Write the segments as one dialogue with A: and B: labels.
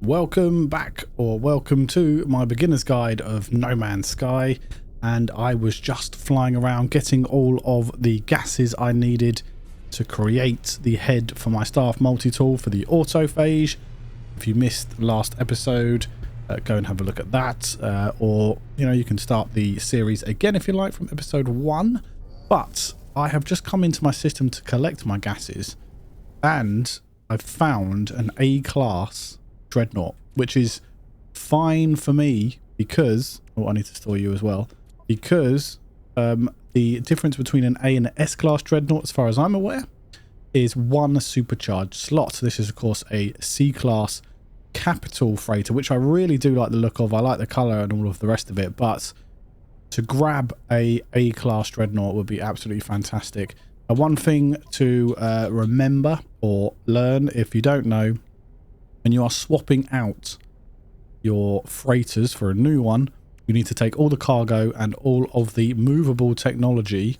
A: Welcome back, or welcome to my beginner's guide of No Man's Sky. And I was just flying around getting all of the gases I needed to create the head for my staff multi-tool for the autophage. If you missed last episode, go and have a look at that, or you can start the series again if you like from episode 1. But I have just come into my system to collect my gases, and I've found an A-class dreadnought, which is fine for me because I need to store you as well, because the difference between an A and an S-class dreadnought, as far as I'm aware, is one supercharged slot. This is of course a C-class capital freighter, which I really do like the look of. I like the color and all of the rest of it, but to grab a A-class dreadnought would be absolutely fantastic. One thing to remember or learn, if you don't know, when you are swapping out your freighters for a new one, you need to take all the cargo and all of the movable technology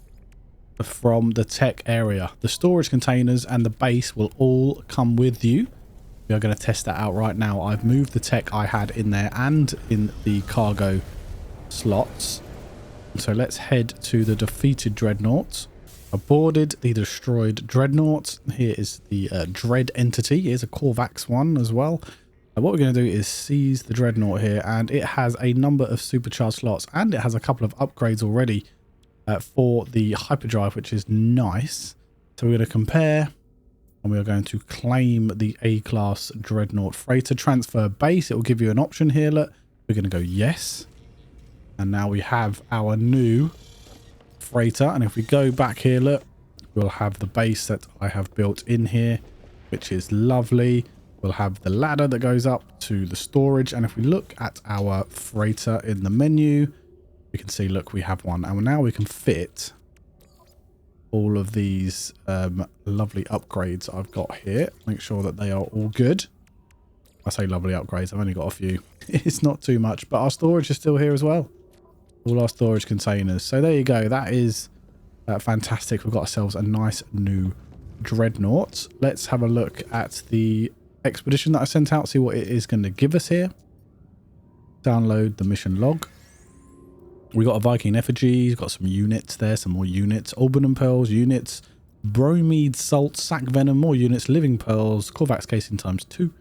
A: from the tech area. The storage containers and the base will all come with you. We are going to test that out right now. I've moved the tech I had in there and in the cargo slots. So let's head to the defeated dreadnought. Boarded the destroyed dreadnought. Here is the dread entity. Here's a Korvax one as well. What we're going to do is seize the dreadnought here, and it has a number of supercharged slots, and it has a couple of upgrades already for the hyperdrive, which is nice. So we're going to compare, and we are going to claim the A-class dreadnought freighter. Transfer base. It will give you an option here. Look, we're going to go yes, and now we have our new freighter. And if we go back here, look, we'll have the base that I have built in here, which is lovely. We'll have the ladder that goes up to the storage, and if we look at our freighter in the menu, we can see, look, we have one, and now we can fit all of these lovely upgrades I've got here. Make sure that they are all good. I say lovely upgrades, I've only got a few. It's not too much, but our storage is still here as well. All our storage containers. So there you go. That is fantastic. We've got ourselves a nice new dreadnought. Let's have a look at the expedition that I sent out, see what it is going to give us here. Download the mission log. We got a Viking effigy, got some units there, some more units, Albumen pearls, units, bromide salt, sac venom, more units, living pearls, Korvax casing ×2,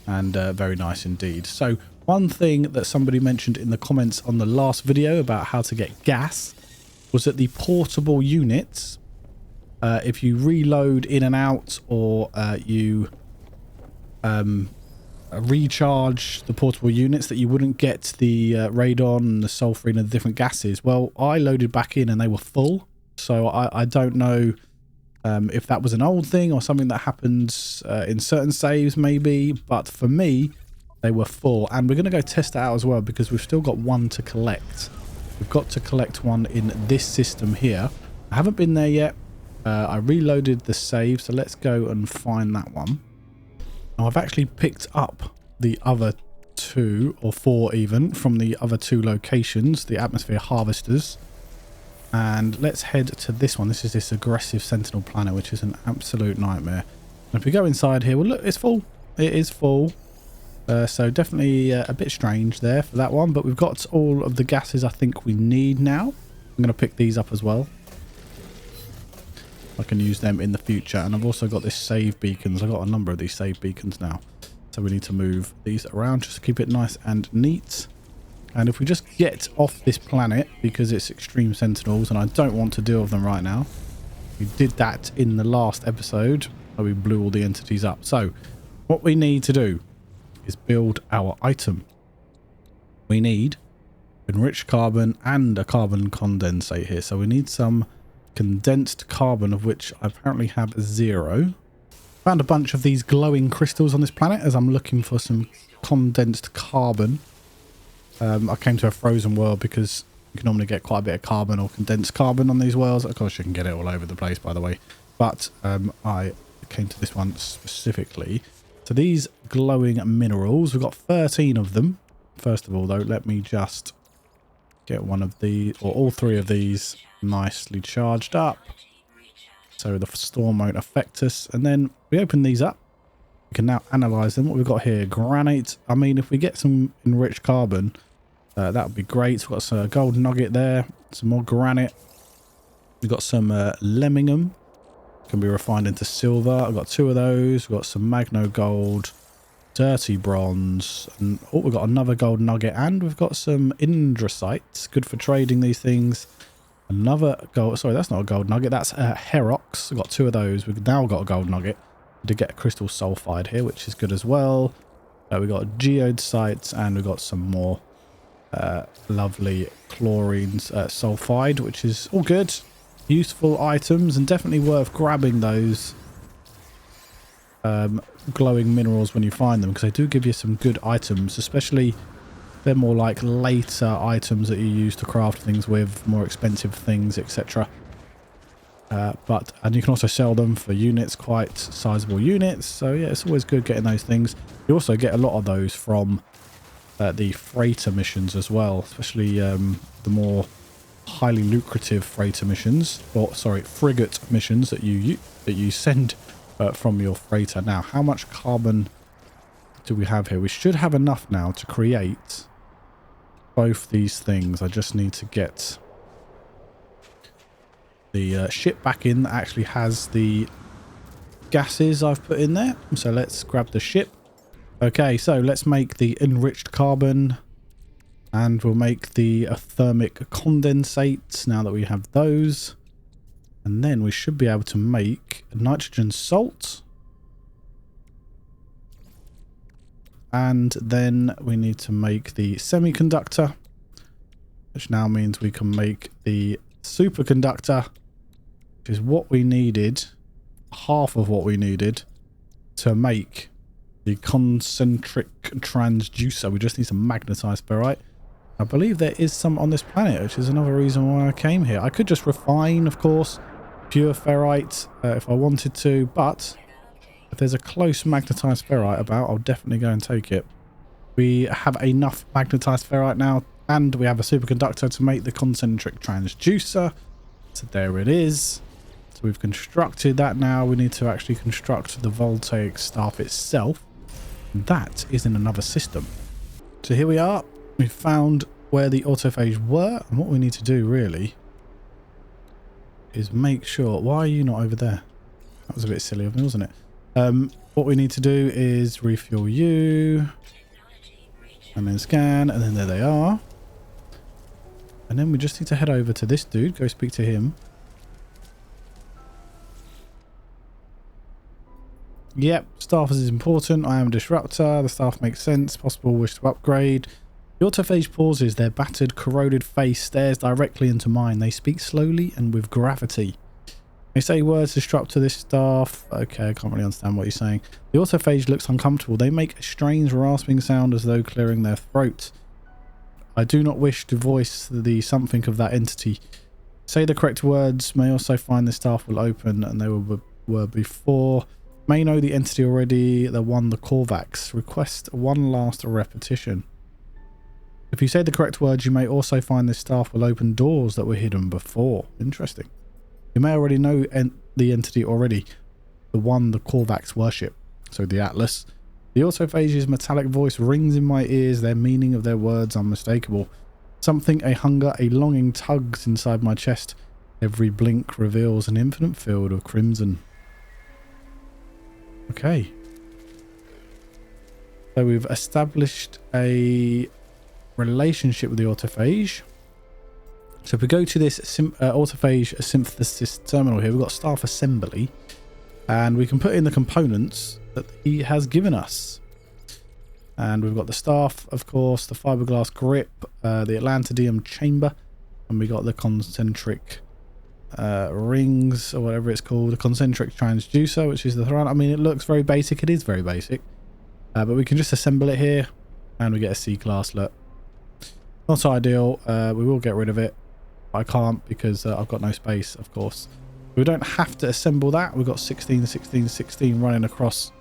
A: and very nice indeed. So one thing that somebody mentioned in the comments on the last video about how to get gas was that the portable units, if you reload in and out, or you recharge the portable units, that you wouldn't get the radon and the sulfurine and the different gases. Well, I loaded back in and they were full, so I don't know if that was an old thing or something that happens in certain saves maybe, but for me they were full. And we're going to go test that out as well, because we've still got one to collect. We've got to collect one in this system here. I haven't been there yet. I reloaded the save, so let's go and find that one. Now, I've actually picked up the other 2 or 4 even from the other 2 locations, the atmosphere harvesters. And let's head to this one. This is this aggressive sentinel planet, which is an absolute nightmare. And if we go inside here, well, look, it's full. It is full. So definitely a bit strange there for that one. But we've got all of the gases I think we need now. I'm going to pick these up as well. I can use them in the future. And I've also got this save beacons. I've got a number of these save beacons now. So we need to move these around just to keep it nice and neat. And if we just get off this planet, because it's extreme sentinels and I don't want to deal with them right now. We did that in the last episode where we blew all the entities up. So what we need to do is build our item. We need enriched carbon and a carbon condensate here. So we need some condensed carbon, of which I apparently have 0. Found a bunch of these glowing crystals on this planet as I'm looking for some condensed carbon. I came to a frozen world because you can normally get quite a bit of carbon or condensed carbon on these worlds. Of course, you can get it all over the place, by the way. But I came to this one specifically. So these glowing minerals, we've got 13 of them. First of all, though, let me just get one of these, or all 3 of these, nicely charged up. So the storm won't affect us. And then we open these up. We can now analyze them. What we've got here, granite. I mean, if we get some enriched carbon, that would be great. We've got some gold nugget there, some more granite. We've got some lemmingham, can be refined into silver. I've got 2 of those. We've got some magno gold, dirty bronze, and oh, we've got another gold nugget, and we've got some andesite, good for trading these things. Another gold, sorry, that's not a gold nugget, that's Herox. We've got 2 of those. We've now got a gold nugget. To get a crystal sulfide here, which is good as well. We've got geodesites, and we've got some more lovely chlorines sulfide, which is all good. Useful items, and definitely worth grabbing those glowing minerals when you find them, because they do give you some good items, especially they're more like later items that you use to craft things with, more expensive things, etc. And you can also sell them for units, quite sizable units. So yeah, it's always good getting those things. You also get a lot of those from the freighter missions as well, especially the more highly lucrative freighter missions, or sorry, frigate missions that you send from your freighter. Now, how much carbon do we have here? We should have enough now to create both these things. I just need to get the ship back in that actually has the gases I've put in there. So let's grab the ship. Okay, so let's make the enriched carbon, and we'll make the thermic condensates now that we have those. And then we should be able to make nitrogen salt. And then we need to make the semiconductor, which now means we can make the superconductor, which is what we needed, half of what we needed to make the concentric transducer. We just need some magnetized ferrite. I believe there is some on this planet, which is another reason why I came here. I could just refine, of course, pure ferrite if I wanted to, but if there's a close magnetized ferrite about, I'll definitely go and take it. We have enough magnetized ferrite now, and we have a superconductor to make the concentric transducer. So there it is. So we've constructed that now. We need to actually construct the voltaic staff itself. That is in another system. So here we are. We've found where the autophage were, and what we need to do really is make sure... Why are you not over there? That was a bit silly of me, wasn't it? What we need to do is refuel you, and then scan, and then there they are. And then we just need to head over to this dude, go speak to him. Yep, staff is important. I am a disruptor. The staff makes sense. Possible wish to upgrade. The autophage pauses. Their battered, corroded face stares directly into mine. They speak slowly and with gravity. They say words disrupt to this staff. Okay, I can't really understand what you're saying. The autophage looks uncomfortable. They make a strange rasping sound as though clearing their throat. I do not wish to voice the something of that entity. Say the correct words. May also find the staff will open, and they were before. May know the entity already. The one, the Korvax. Request one last repetition. If you say the correct words, you may also find this staff will open doors that were hidden before. Interesting. You may already know the entity already. The one, the Korvax worship. So the Atlas. The autophage's metallic voice rings in my ears. Their meaning of their words unmistakable. Something, a hunger, a longing tugs inside my chest. Every blink reveals an infinite field of crimson. Okay. So we've established a relationship with the autophage. So if we go to this autophage synthesis terminal here, we've got staff assembly, and we can put in the components that he has given us. And we've got the staff, of course, the fiberglass grip, the Atlantidium chamber, and we got the concentric rings, or whatever it's called, the concentric transducer, which is the throne. I mean, it looks very basic. It is very basic, but we can just assemble it here, and we get a C-class. Look, not ideal. We will get rid of it. I can't because I've got no space, of course. We don't have to assemble that. We've got 16, 16, 16 running across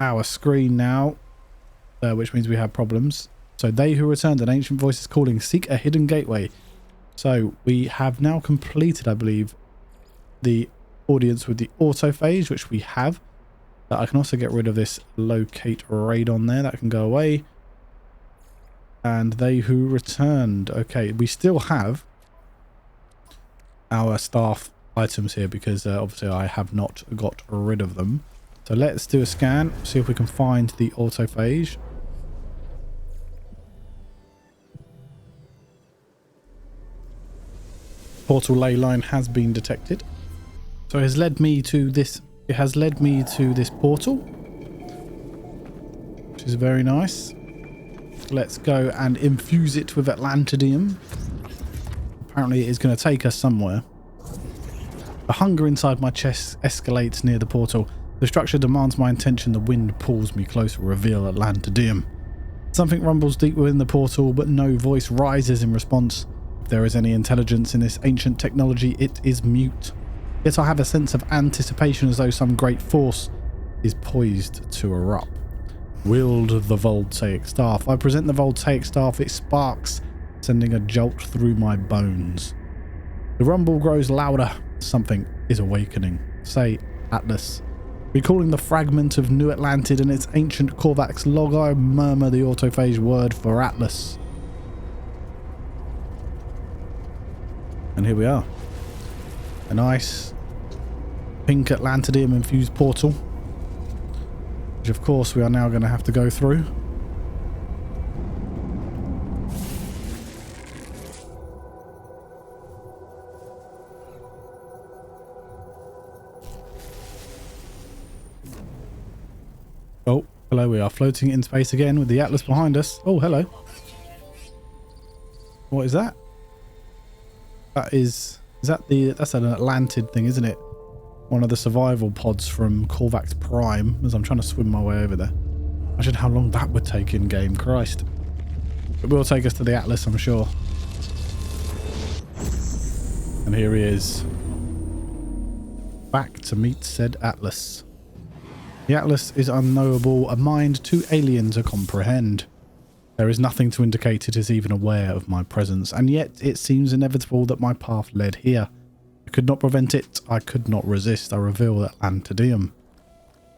A: our screen now, which means we have problems. So they who returned, an ancient voice is calling, seek a hidden gateway. So we have now completed, I believe, the audience with the autophage, which we have. But I can also get rid of this locate radon there. That can go away. And they who returned. Okay, we still have our staff items here because obviously I have not got rid of them. So let's do a scan, see if we can find the autophage. Portal ley line has been detected. So it has led me to this. It has led me to this portal, which is very nice. Let's go and infuse it with Atlantidium. Apparently it is going to take us somewhere. The hunger inside my chest escalates near the portal. The structure demands my attention. The wind pulls me closer. Reveal Atlantidium. Something rumbles deep within the portal, but no voice rises in response. If there is any intelligence in this ancient technology, it is mute. Yet I have a sense of anticipation as though some great force is poised to erupt. Wield the voltaic staff. I present the voltaic staff. It sparks, sending a jolt through my bones. The rumble grows louder. Something is awakening. Say, Atlas. Recalling the fragment of New Atlantid and its ancient Korvax log, I murmur the autophage word for Atlas. And here we are. A nice pink Atlantidium infused portal, which of course we are now going to have to go through. Oh, hello, we are floating in space again with the Atlas behind us. Oh, hello. What is that? That's an Atlantid thing, isn't it? One of the survival pods from Korvax Prime, as I'm trying to swim my way over there. Imagine how long that would take in game, Christ. It will take us to the Atlas, I'm sure. And here he is. Back to meet said Atlas. The Atlas is unknowable, a mind too alien to comprehend. There is nothing to indicate it is even aware of my presence, and yet it seems inevitable that my path led here. I could not prevent it, I could not resist. I reveal Atlantidium.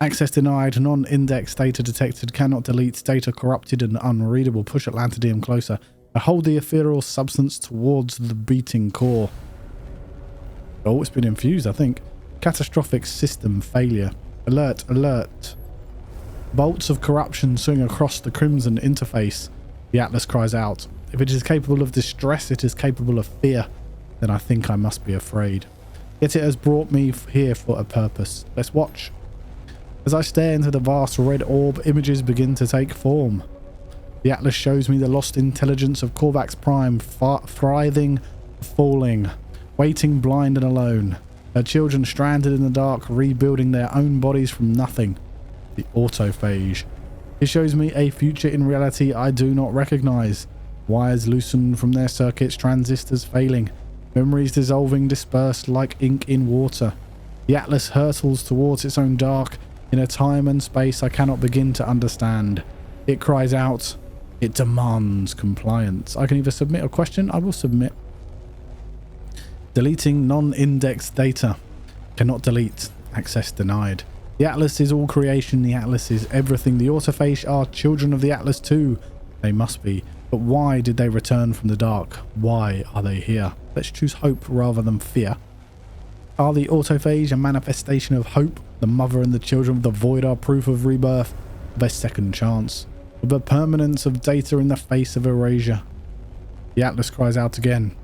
A: Access denied, non-indexed data detected, cannot delete, data corrupted and unreadable. Push Atlantidium closer. I hold the ethereal substance towards the beating core. Oh, it's been infused, I think. Catastrophic system failure. Alert, alert. Bolts of corruption swing across the crimson interface. The Atlas cries out. If it is capable of distress, it is capable of fear. Then I think I must be afraid. Yet it has brought me here for a purpose. Let's watch. As I stare into the vast red orb, images begin to take form. The Atlas shows me the lost intelligence of Korvax Prime, writhing, falling, waiting blind and alone. Her children stranded in the dark, rebuilding their own bodies from nothing. The autophage. It shows me a future in reality I do not recognize. Wires loosened from their circuits, transistors failing. Memories dissolving, dispersed like ink in water. The Atlas hurtles towards its own dark, in a time and space I cannot begin to understand. It cries out. It demands compliance. I can either submit a question. I will submit. Deleting non-indexed data. Cannot delete. Access denied. The Atlas is all creation. The Atlas is everything. The autophage are children of the Atlas too. They must be. But why did they return from the dark? Why are they here? Let's choose hope rather than fear. Are the autophage a manifestation of hope? The mother and the children of the void are proof of rebirth, of a second chance, of the permanence of data in the face of erasure. The Atlas cries out again.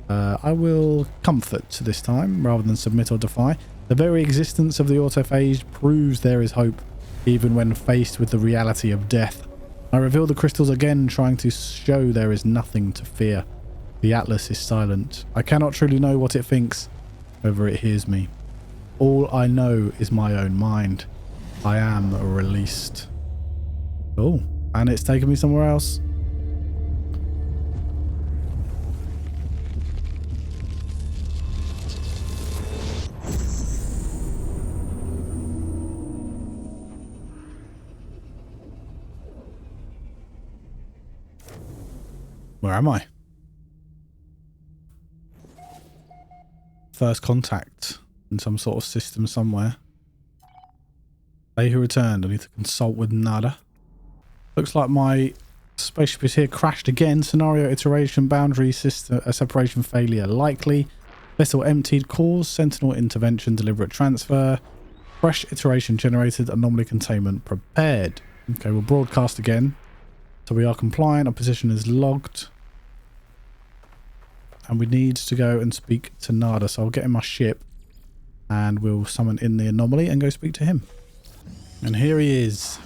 A: I will comfort this time rather than submit or defy. The very existence of the autophage proves there is hope, even when faced with the reality of death. I reveal the crystals again, trying to show there is nothing to fear. The Atlas is silent. I cannot truly know what it thinks, whether it hears me. All I know is my own mind. I am released. Oh, and it's taken me somewhere else. Where am I? First contact in some sort of system somewhere. They who returned. I need to consult with Nada. Looks like my spaceship is here. Crashed again. Scenario iteration. Boundary system. Separation failure likely. Vessel emptied. Cause. Sentinel intervention. Deliberate transfer. Fresh iteration generated. Anomaly containment prepared. Okay, we'll broadcast again. So we are compliant. Our position is logged. And we need to go and speak to Nada. So I'll get in my ship. And we'll summon in the anomaly and go speak to him. And here he is.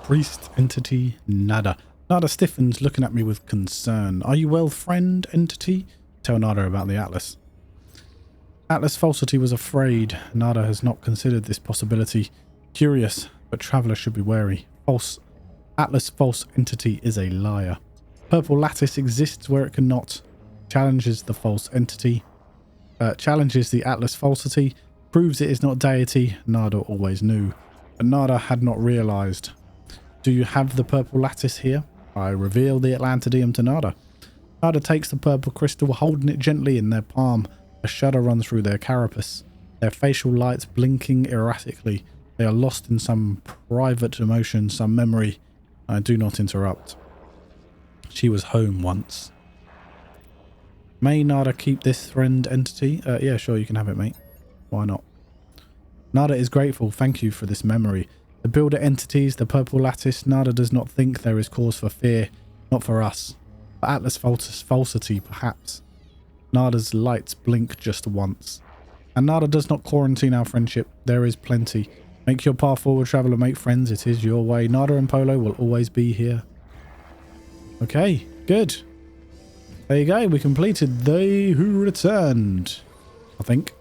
A: Priest entity Nada. Nada stiffens, looking at me with concern. Are you well, friend entity? Tell Nada about the Atlas. Atlas falsity was afraid. Nada has not considered this possibility. Curious, but traveller should be wary. Atlas false entity is a liar. Purple lattice exists where it cannot. Challenges the false entity. Challenges the Atlas falsity. Proves it is not deity. Nada always knew. But Nada had not realised. Do you have the purple lattice here? I reveal the Atlantidium to Nada. Nada takes the purple crystal, holding it gently in their palm. A shudder runs through their carapace. Their facial lights blinking erratically. They are lost in some private emotion, some memory. I do not interrupt. She was home once. May Nada keep this friend entity? Yeah, sure, you can have it, mate. Why not? Nada is grateful. Thank you for this memory. The builder entities, the purple lattice. Nada does not think there is cause for fear. Not for us. For Atlas falsity, perhaps. Nada's lights blink just once. And Nada does not quarantine our friendship. There is plenty. Make your path forward, traveller. Make friends. It is your way. Nada and Polo will always be here. Okay, good. There you go. We completed They Who Returned, I think.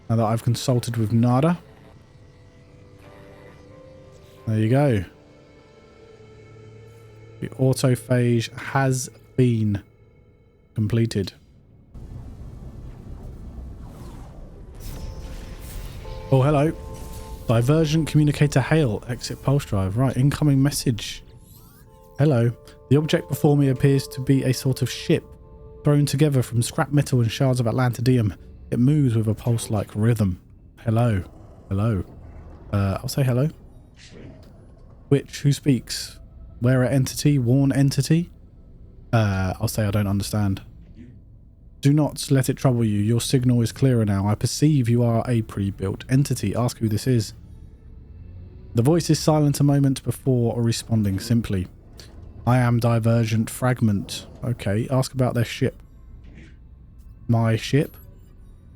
A: Now that I've consulted with Nada. There you go. The autophage has been completed. Oh, hello. Divergent communicator hail. Exit pulse drive. Right, incoming message. Hello. The object before me appears to be a sort of ship, thrown together from scrap metal and shards of Atlantidium. It moves with a pulse-like rhythm. Hello. Hello. I'll say hello. Which? Who speaks? Wearer entity? Worn entity? I'll say I don't understand. Do not let it trouble you. Your signal is clearer now. I perceive you are a pre-built entity. Ask who this is. The voice is silent a moment before responding simply. I am Divergent Fragment. Okay, ask about their ship. My ship?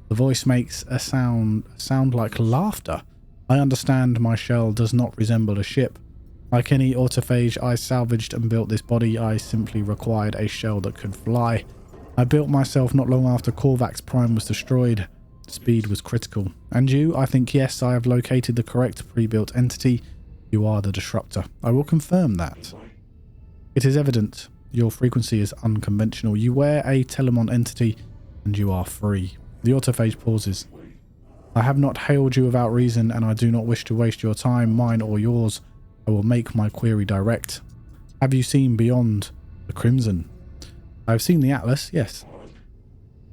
A: The voice makes a sound like laughter. I understand my shell does not resemble a ship. Like any autophage, I salvaged and built this body. I simply required a shell that could fly. I built myself not long after Korvax Prime was destroyed. Speed was critical. And you? I think yes, I have located the correct pre-built entity. You are the disruptor. I will confirm that. It is evident. Your frequency is unconventional. You wear a Telemon entity and you are free. The autophage pauses. I have not hailed you without reason, and I do not wish to waste your time, mine or yours. I will make my query direct. Have you seen beyond the Crimson? I have seen the Atlas, yes.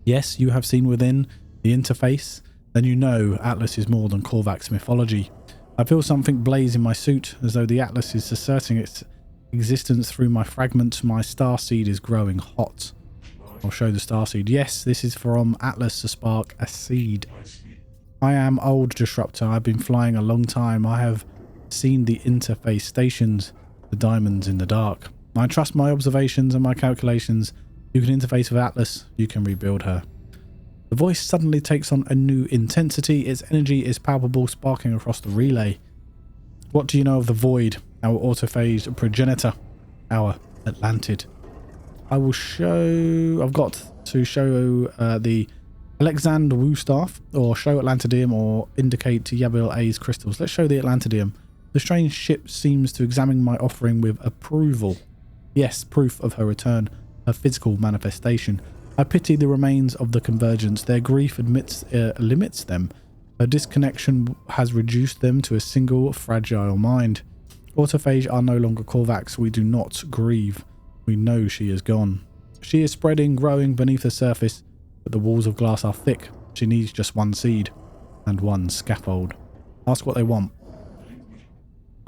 A: Yes, you have seen within the interface. Then you know Atlas is more than Korvax mythology. I feel something blaze in my suit, as though the Atlas is asserting its existence through my fragment. My starseed is growing hot. I'll show the starseed. Yes, this is from Atlas to spark a seed. I am old disruptor. I've been flying a long time. I have seen the interface stations, the diamonds in the dark. I trust my observations and my calculations. You can interface with Atlas. You can rebuild her. The voice suddenly takes on a new intensity. Its energy is palpable, sparking across the relay. What do you know of the Void, our autophage progenitor, our Atlantid? I will show... I've got to show the Alexander Wu staff, or show Atlantidium, or indicate to Yabil A's crystals. Let's show the Atlantidium. The strange ship seems to examine my offering with approval. Yes, proof of her return, her physical manifestation. I pity the remains of the convergence. Their grief limits them. Her disconnection has reduced them to a single fragile mind. Autophage are no longer Korvax. We do not grieve. We know she is gone. She is spreading, growing beneath the surface, but the walls of glass are thick. She needs just one seed and one scaffold. Ask what they want.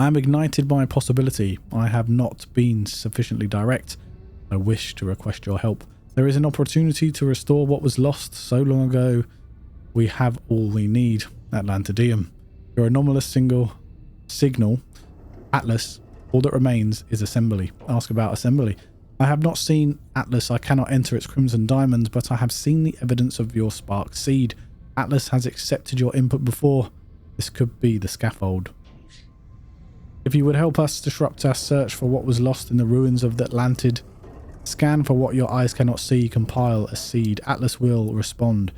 A: I am ignited by possibility. I have not been sufficiently direct. I wish to request your help. There is an opportunity to restore what was lost so long ago. We have all we need. Atlantidium. Your anomalous signal. Atlas. All that remains is assembly. Ask about assembly. I have not seen Atlas. I cannot enter its crimson diamonds, but I have seen the evidence of your spark seed. Atlas has accepted your input before. This could be the scaffold. If you would help us disrupt our search for what was lost in the ruins of the Atlantid, scan for what your eyes cannot see, compile a seed. Atlas will respond.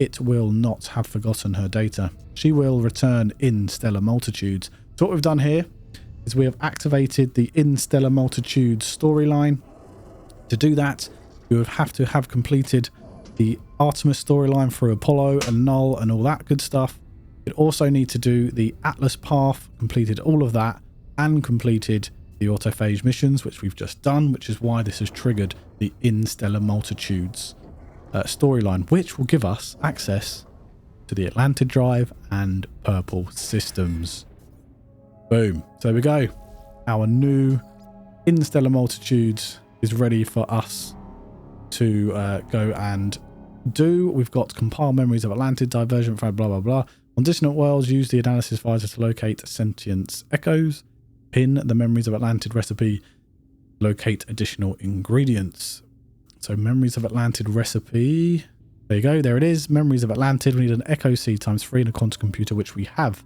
A: It will not have forgotten her data. She will return in Steller Multitudes. So what we've done here is we have activated the In Steller Multitudes storyline. To do that, you would have to have completed the Artemis storyline through Apollo and Null and all that good stuff. You'd also need to do the Atlas path, completed all of that, and completed the Autophage missions, which we've just done, which is why this has triggered the In Steller Multitudes storyline, which will give us access to the Atlantid drive and purple systems. Boom. So there we go. Our new In Steller Multitudes is ready for us to go and do. We've got compile memories of Atlantid, divergent frag, blah, blah, blah. On distant worlds, use the analysis visor to locate sentience echoes. Pin the memories of Atlantid recipe. Locate additional ingredients. So memories of Atlantid recipe. There you go. There it is. Memories of Atlantid. We need an echo seed ×3 and a quantum computer, which we have.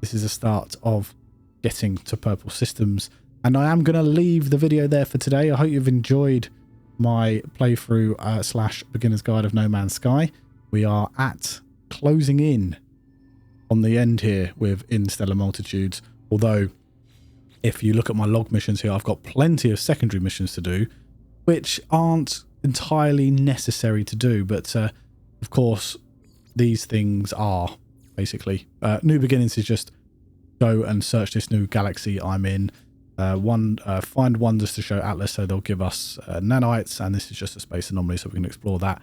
A: This is the start of getting to purple systems. And I am going to leave the video there for today. I hope you've enjoyed my playthrough / beginner's guide of No Man's Sky. We are at closing in on the end here with In Steller Multitudes. Although, if you look at my log missions here, I've got plenty of secondary missions to do, which aren't entirely necessary to do. But, of course, these things are, basically. New Beginnings is just go and search this new galaxy I'm in. Find wonders to show Atlas, so they'll give us nanites, and this is just a space anomaly, so we can explore that.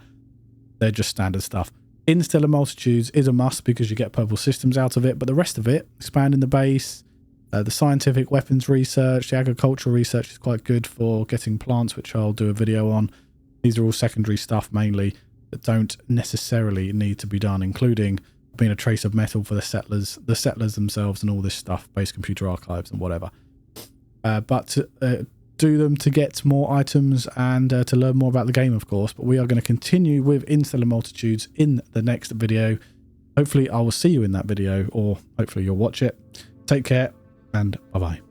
A: They're just standard stuff. In Steller Multitudes is a must because you get purple systems out of it, but the rest of it, expanding the base, the scientific weapons research, the agricultural research is quite good for getting plants, which I'll do a video on. These are all secondary stuff mainly that don't necessarily need to be done, including being a trace of metal for the settlers themselves and all this stuff, base computer archives and whatever. But do them to get more items and to learn more about the game, of course. But we are going to continue with In Steller Multitudes in the next video. Hopefully I will see you in that video, or hopefully you'll watch it. Take care and bye-bye.